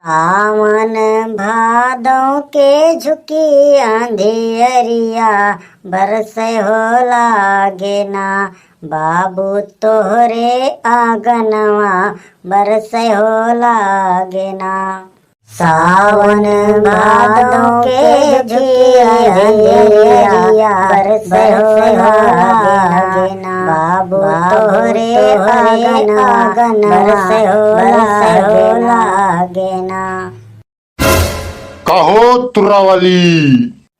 सावन भादों के झुकी अंधियरिया बरसे हो लागे ना। बाबू तोहरे आंगनवा बरसे हो लागे ना। सावन भादों के झुकी अंधियरिया बरसे हो लागे ना। बाबू तोहरे आंगन बरसे हो लागे ना। कहो तुर्रावाली।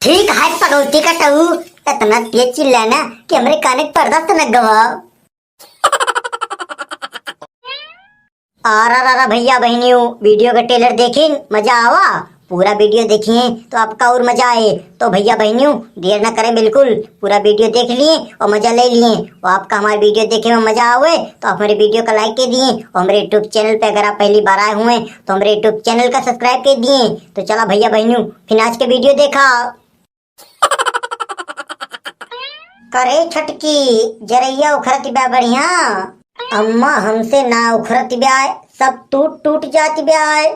ठीक है पगौती का टहू इतना तेज चिल्लाना कि हमरे काने के पर्दा से न गवाओ। आरा भैया बहनियों, वीडियो का ट्रेलर देखिन मजा आवा। पूरा वीडियो देखिए तो आपका और मजा आए। तो भैया बहनियों देर न करें, बिल्कुल पूरा वीडियो देख लिए और मजा ले लिए। और आपका हमारे वीडियो देखे में मजा आवे तो आप हमारे वीडियो का लाइक कर दिए। और हमारे यूट्यूब चैनल पे अगर आप पहली बार आए हुए तो हमारे यूट्यूब चैनल का सब्सक्राइब कर दिए। तो चला भैया बहनियों फिर आज के वीडियो देखा। करे छटकी जरैया उखरत ब्या बढ़िया। अम्मा हमसे ना उखरत ब्याय, सब टूट टूट जाती ब्याय।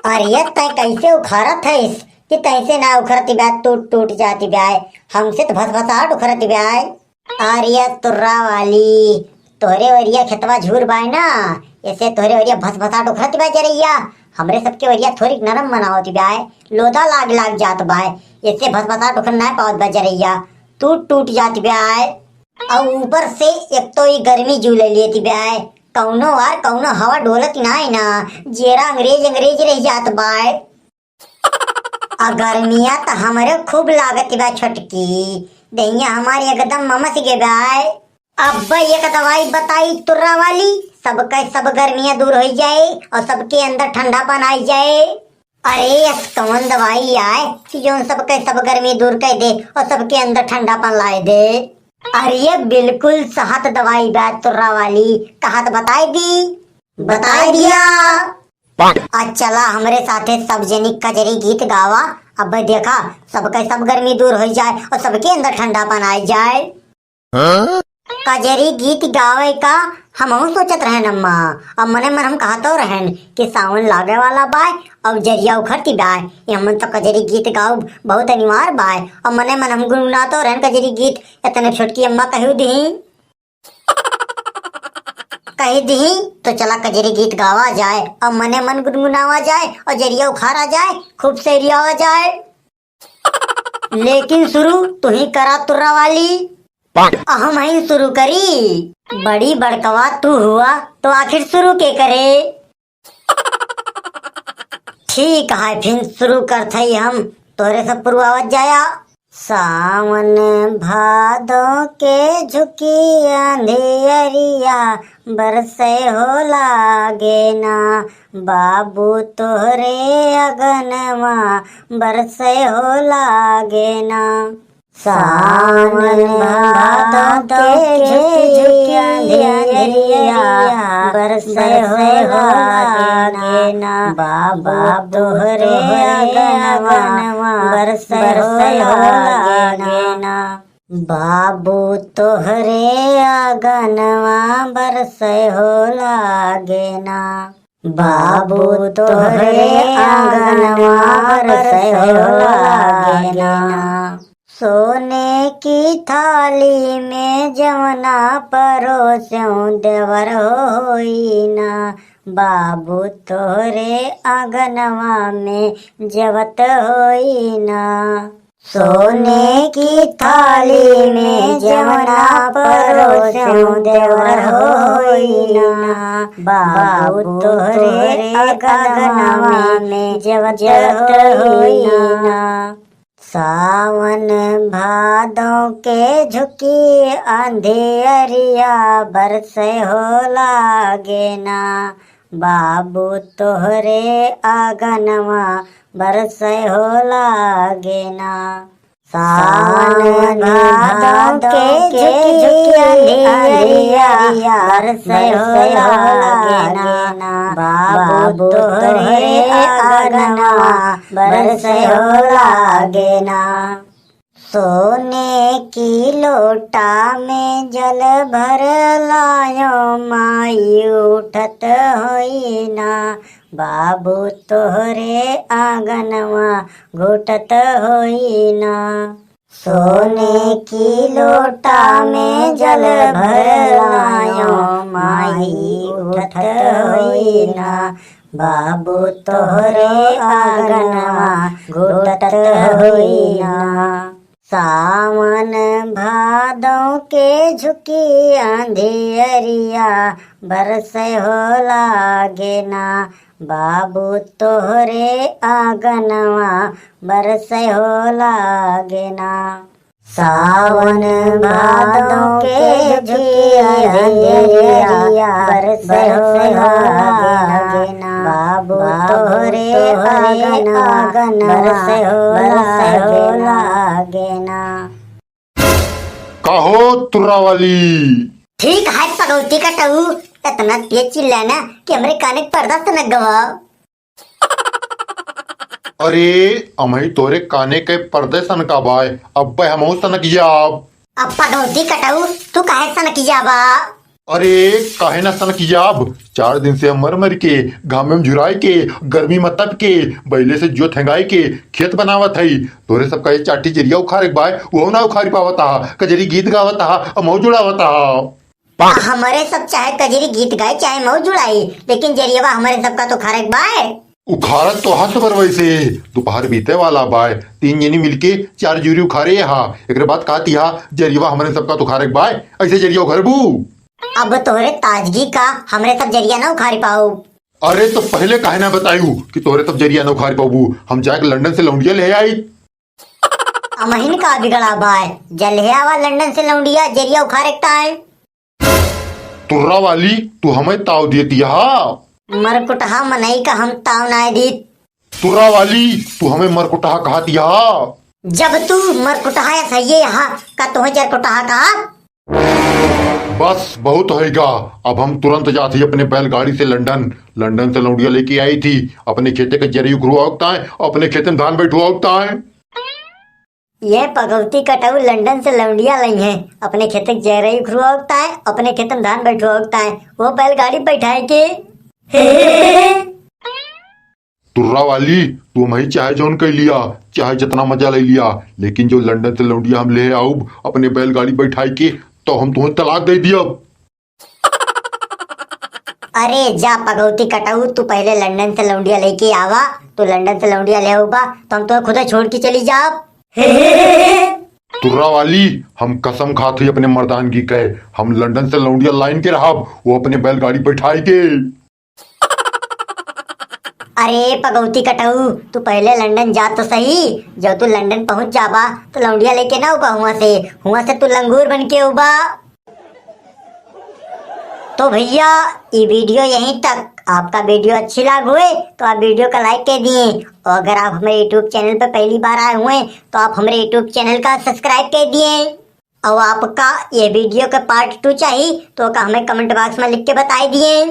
अरे तय कैसे उखारत है कि तैसे ना उखरत ब्याय, टूट टूट जाती ब्याय। हमसे तो भसभसाट उखरत ब्याय। अरे तुर्रा वाली, तोहरे वरिया खेतवा झूर बाय ना, ऐसे तोहरे वरिया भसभसाट उखरत ब्याय जरैया। हमरे सबके वरिया थोड़ी नरम बनावत ब्याय, लोदा लाग लाग जात बाय। ऐसे भसभसाट उखर ना पावत बा जरैया, टूट टूट जाती ब्याय। और ऊपर से एक तो ये गर्मी झूले लेती ब्याय। कौनो वार कौनो हवा डोलत नाय ना, जेरा अंग्रेज रह जात बाय। आ गर्मिया तो हमारे खूब लागत बा छटकी, दैया हमारी एकदम ममस गे बाय। अब एक दवाई बताई तुर्रा वाली, सबका सब गर्मियां दूर हो जाए और सबके अंदर ठंडापन आ जाए। अरे कौन दवाई आए कि जो सबके सब गर्मी दूर कर दे और सबके अंदर ठंडापन लाए दे। अरे बिल्कुल सहत दवाई बात तुर्रा वाली, कहा तो बताएगी, बता दिया। आज चला हमारे साथे सब जनी कजरी गीत गावा। अब देखा सबका सब गर्मी दूर हो जाए और सबके अंदर ठंडापन आ जाए। कजरी गीत गावे का हम सोचत रहन अम्मा। अब मने मन हम कहतो रहन कि सावन लागे वाला बाय और जरिया उखड़ती बाय, हमन तो कजरी गीत गाओ बहुत अनिवार्य बाय। और मने मन हम गुनगुनातो रहन कजरी गीत। इतने छोटकी अम्मा कहू दी कही दी तो चला कजरी गीत गावा जाए और मने मन गुनगुनावा जाए और जरिया उखाड़ा जाए, खूब सेरियावा जाए। लेकिन शुरू तू ही करा तुर्रा वाली, हम ही शुरू करी। बड़ी बड़कवा तू हुआ तो आखिर शुरू के करे। ठीक है फिर शुरू करते ही हम, तोरे सब पुरवावत जाया। सावन भादों के झुकी अंधियरिया बरसे हो लागे ना। बाबू तोहरे अगनवा बरसे हो लागे ना। सावन भादों के झुकी अंधियरिया बरसे हो लागे ना। बाबू तोहरे अगनवा बरसे हो लागे ना। बाबू तोहरे आंगनवा बरसे हो लागे ना। बाबू तोहरे आंगनवा बरसे हो लागे ना। सोने की थाली में जवना परोस्यों देवर होई ना। बाबू तोहरे आंगनवा में जवत होई ना। सोने की थाली में जवना परोस्यों देवर होई ना। बाबू तोहरे आंगनवा में जवत होई ना। सावन भादों के झुकी अंधियरिया बरसे हो लागे ना। बाबू तोहरे आंगनवा बरसे हो लागे ना। सावन भादों के झुकी अंधियरिया बरसे हो लागे ना। बाबू तोहरे आंगनवा बरसे हो लागे ना। सोने की लोटा में जल भर लायो माई उठत होई ना। बाबू तोहरे आंगनवा घुटत होई ना। सोने की लोटा में जल भरायो माही उठत होई ना। बाबू तोहरे आंगनवा घुटत होई ना। सावन भादों के झुकी अंधेरिया बरस हो लागे ना। बाबू तोहरे आंगनवा बरस हो लागे ना। सावन भादों के झुकी अंधेरिया बरस हो लागे ना। बाबू तोहरे आंगनवा बरस हो लागे ना। कहो तुर्रा वाली। ठीक है पगौती का टहू, इतना तेज चिल्लाना कि हमरे काने पर्दा तनक गवा। अरे अमही तोरे काने के पर्दे सन का बाय अब हम सनक जाब। अब पगौती का टहू तू काहे सनक जाबा। अरे काहे ना सनक जाब। 4 दिन से हम मर मर के घाम में झुराई के गर्मी में तप के बैले से जो थंगाई के खेत बनावत हई। तोरे सबका ये चाटी जरिया उखाड़ के बाय वो ना उखाड़ी पावता कजरी गीत गावता मऊ जुड़ावता। हमारे सब चाहे कजरी गीत गाए चाहे मऊ जुड़ाई, लेकिन जरियावा हमारे सबका तो खारक बाय। उखाड़त तो हाथ पर वैसे दोपहर बीते वाला बाय 3 जनी मिलके 4 जूरी उखाड़े यहाँ एक बात कहती हा जरिया हमारे सबका तो खारक बाय ऐसे जरिया उखड़बू। अब तोहरे ताजगी का हमरे सब जरिया ना उखाड़ी पाऊ। अरे तो पहले काहे ना बतायू कि तोरे सब जरिया ना उखाड़ पाबू। हम जाके लंदन से लौंडिया ले आई। अमहीन का बिगड़ा बाय जलहियावा लंदन से लौंडिया जरिया उखाड़े टाइम। तुर्रा वाली तू हमें ताव देती हा। मरकुटहा मनई का हम ताव नाय दी। तुर्रा वाली तू हमें मरकुटहा कहती हा। जब तू मरकुटहा या सही यहाँ का तुम्हें चरकुटहा कहा। बस बहुत होएगा। अब हम तुरंत जाते अपने बैलगाड़ी से लंदन से लौंडिया लेके आई थी। अपने खेते के जरिए घुरुआ उगता है अपने खेते में धान बैठुआ उगता है। ये पगौती कटाऊ लंदन से लौंडिया लाई है अपने खेते जरई घुरुआ उगता है अपने खेत में धान बैठुआ उगता है वो बैलगाड़ी बैठाए के। तुर्रा वाली तू हमें चाहे जौन कर लिया चाहे जितना मजा ले लिया लेकिन जो लंदन से लौंडिया हम ले आऊब अपने बैलगाड़ी बैठाई के तो हम तुम्हें तलाक दे दिया। अरे जा पगौती कटाऊ तू पहले लंदन से लौंडिया लेके आवा। तू लंदन से लौंडिया ले आऊबा तो हम तुम्हें खुद छोड़ के चली जाब। तुर्रा वाली हम कसम खाते अपने मर्दानगी कहे हम लंदन से लौंडिया लाइन के रहा वो अपने बैलगाड़ी बैठाई के। अरे पगौती कटाऊ तू पहले लंदन जा तो सही। जब तू लंदन पहुंच जाबा तो लौंडिया लेके ना उबा हुआ से तू लंगूर बन के उबा। तो भैया ये वीडियो यहीं तक। आपका वीडियो अच्छी लग हुए तो आप वीडियो का लाइक कर दिए और अगर आप हमारे यूट्यूब चैनल पर पहली बार आए हुए तो आप हमारे यूट्यूब चैनल का सब्सक्राइब कर दिए। और आपका ये वीडियो का पार्ट 2 चाहिए तो हमें कमेंट बॉक्स में लिख के बता दिए।